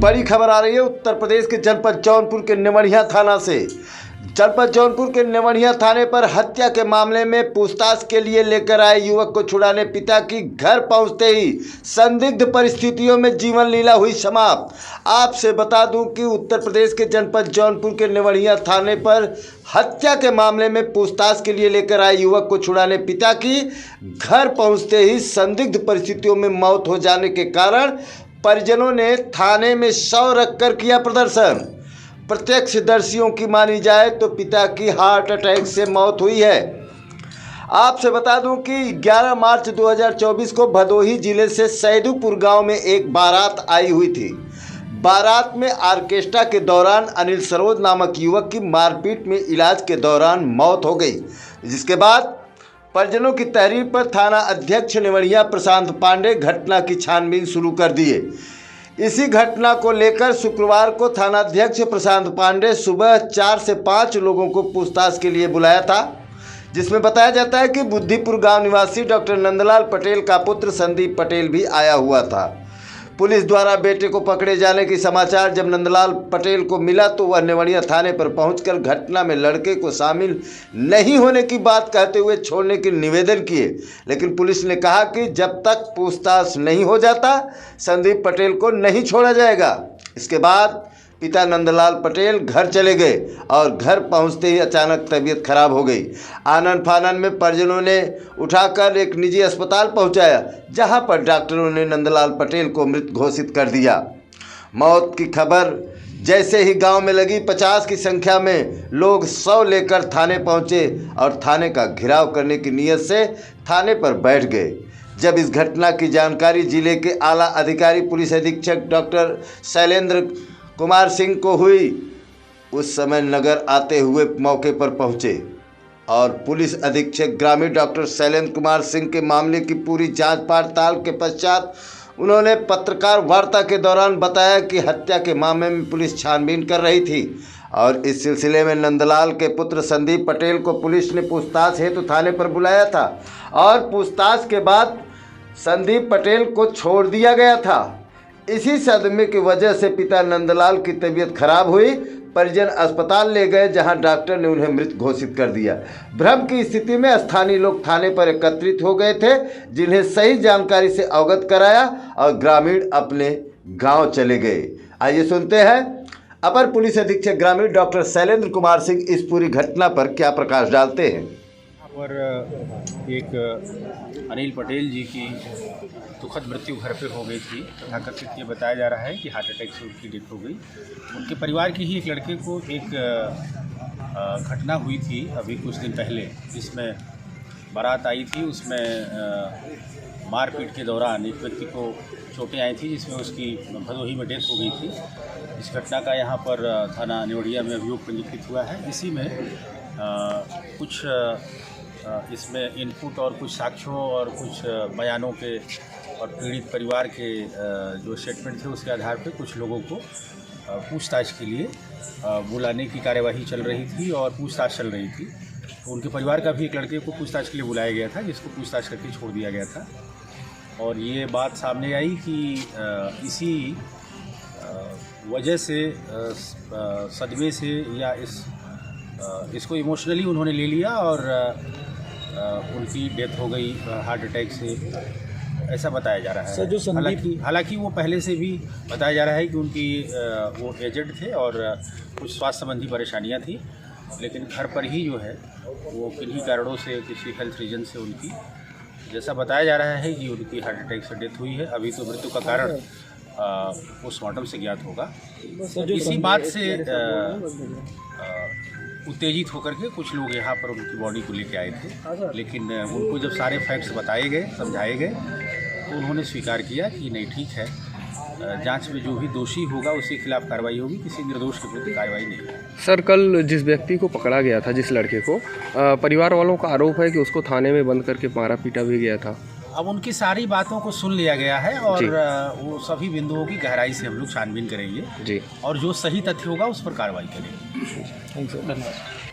बड़ी खबर आ रही है उत्तर प्रदेश के जनपद जौनपुर के निमरिया थाना से। जनपद जौनपुर के निमरिया थाने पर हत्या के मामले में पूछताछ के लिए लेकर आए युवक को छुड़ाने पिता की घर पहुंचते ही संदिग्ध परिस्थितियों में जीवन लीला हुई समाप्त। आपसे बता दूं कि उत्तर प्रदेश के जनपद जौनपुर के निमरिया थाने पर हत्या के मामले में पूछताछ के लिए लेकर आए युवक को छुड़ाने पिता की घर पहुंचते ही संदिग्ध परिस्थितियों में मौत हो जाने के कारण परिजनों ने थाने में शव रखकर किया प्रदर्शन। प्रत्यक्षदर्शियों की मानी जाए तो पिता की हार्ट अटैक से मौत हुई है। आपसे बता दूं कि 11 मार्च 2024 को भदोही जिले से सैदुपुर गांव में एक बारात आई हुई थी। बारात में ऑर्केस्ट्रा के दौरान अनिल सरोज नामक युवक की मारपीट में इलाज के दौरान मौत हो गई, जिसके बाद परिजनों की तहरीर पर थाना अध्यक्ष निमरिया प्रशांत पांडे घटना की छानबीन शुरू कर दिए। इसी घटना को लेकर शुक्रवार को थानाध्यक्ष प्रशांत पांडे सुबह 4 से 5 लोगों को पूछताछ के लिए बुलाया था, जिसमें बताया जाता है कि बुद्धिपुर गांव निवासी डॉक्टर नंदलाल पटेल का पुत्र संदीप पटेल भी आया हुआ था। पुलिस द्वारा बेटे को पकड़े जाने की समाचार जब नंदलाल पटेल को मिला तो वह निमरिया थाने पर पहुंचकर घटना में लड़के को शामिल नहीं होने की बात कहते हुए छोड़ने की निवेदन किए, लेकिन पुलिस ने कहा कि जब तक पूछताछ नहीं हो जाता संदीप पटेल को नहीं छोड़ा जाएगा। इसके बाद पिता नंदलाल पटेल घर चले गए और घर पहुंचते ही अचानक तबीयत खराब हो गई। आनन फानन में परिजनों ने उठाकर एक निजी अस्पताल पहुंचाया, जहां पर डॉक्टरों ने नंदलाल पटेल को मृत घोषित कर दिया। मौत की खबर जैसे ही गांव में लगी 50 की संख्या में लोग शव लेकर थाने पहुंचे और थाने का घेराव करने की नीयत से थाने पर बैठ गए। जब इस घटना की जानकारी जिले के आला अधिकारी पुलिस अधीक्षक डॉक्टर शैलेंद्र कुमार सिंह को हुई, उस समय नगर आते हुए मौके पर पहुंचे और पुलिस अधीक्षक ग्रामीण डॉक्टर शैलेंद्र कुमार सिंह के मामले की पूरी जांच पड़ताल के पश्चात उन्होंने पत्रकार वार्ता के दौरान बताया कि हत्या के मामले में पुलिस छानबीन कर रही थी और इस सिलसिले में नंदलाल के पुत्र संदीप पटेल को पुलिस ने पूछताछ हेतु थाने पर बुलाया था और पूछताछ के बाद संदीप पटेल को छोड़ दिया गया था। इसी सदमे की वजह से पिता नंदलाल की तबीयत खराब हुई। परिजन अस्पताल ले गए, जहां डॉक्टर ने उन्हें मृत घोषित कर दिया। भ्रम की स्थिति में स्थानीय लोग थाने पर एकत्रित हो गए थे, जिन्हें सही जानकारी से अवगत कराया और ग्रामीण अपने गांव चले गए। आइए सुनते हैं अपर पुलिस अधीक्षक ग्रामीण डॉक्टर शैलेंद्र कुमार सिंह इस पूरी घटना पर क्या प्रकाश डालते हैं। पर एक अनिल पटेल जी की दुखद मृत्यु घर पे हो गई थी। तथाकथित ये बताया जा रहा है कि हार्ट अटैक से उनकी डेथ हो गई। उनके परिवार के ही एक लड़के को एक घटना हुई थी अभी कुछ दिन पहले, जिसमें बारात आई थी। उसमें मारपीट के दौरान एक व्यक्ति को चोटें आई थी, जिसमें उसकी भदोही में डेथ हो गई थी। इस घटना का यहाँ पर थाना निमरिया में अभियोग पंजीकृत हुआ है। इसी में कुछ इसमें इनपुट और कुछ साक्ष्यों और कुछ बयानों के और पीड़ित परिवार के जो स्टेटमेंट थे उसके आधार पर कुछ लोगों को पूछताछ के लिए बुलाने की कार्यवाही चल रही थी और पूछताछ चल रही थी। तो उनके परिवार का भी एक लड़के को पूछताछ के लिए बुलाया गया था, जिसको पूछताछ करके छोड़ दिया गया था। और ये बात सामने आई कि इसी वजह से सदमे से या इसको इमोशनली उन्होंने ले लिया और उनकी डेथ हो गई हार्ट अटैक से, ऐसा बताया जा रहा है। हालांकि वो पहले से भी बताया जा रहा है कि उनकी वो एजेड थे और कुछ स्वास्थ्य संबंधी परेशानियां थी, लेकिन घर पर ही जो है वो किन्हीं कारणों से किसी हेल्थ रीजन से उनकी, जैसा बताया जा रहा है कि उनकी हार्ट अटैक से डेथ हुई है। अभी तो मृत्यु का कारण पोस्टमार्टम से ज्ञात होगा। इसी बात से उत्तेजित होकर के कुछ लोग यहाँ पर उनकी बॉडी को लेके आए थे, लेकिन उनको जब सारे फैक्ट्स बताए गए, समझाए गए, तो उन्होंने स्वीकार किया कि नहीं ठीक है, जांच में जो भी दोषी होगा उसके खिलाफ कार्रवाई होगी, किसी निर्दोष के प्रति कार्रवाई नहीं होगी। सर, कल जिस व्यक्ति को पकड़ा गया था, जिस लड़के को, परिवार वालों का आरोप है कि उसको थाने में बंद करके मारा पीटा भी गया था। अब उनकी सारी बातों को सुन लिया गया है और वो सभी बिंदुओं की गहराई से हम लोग छानबीन करेंगे जी, और जो सही तथ्य होगा उस पर कार्रवाई करेंगे। धन्यवाद।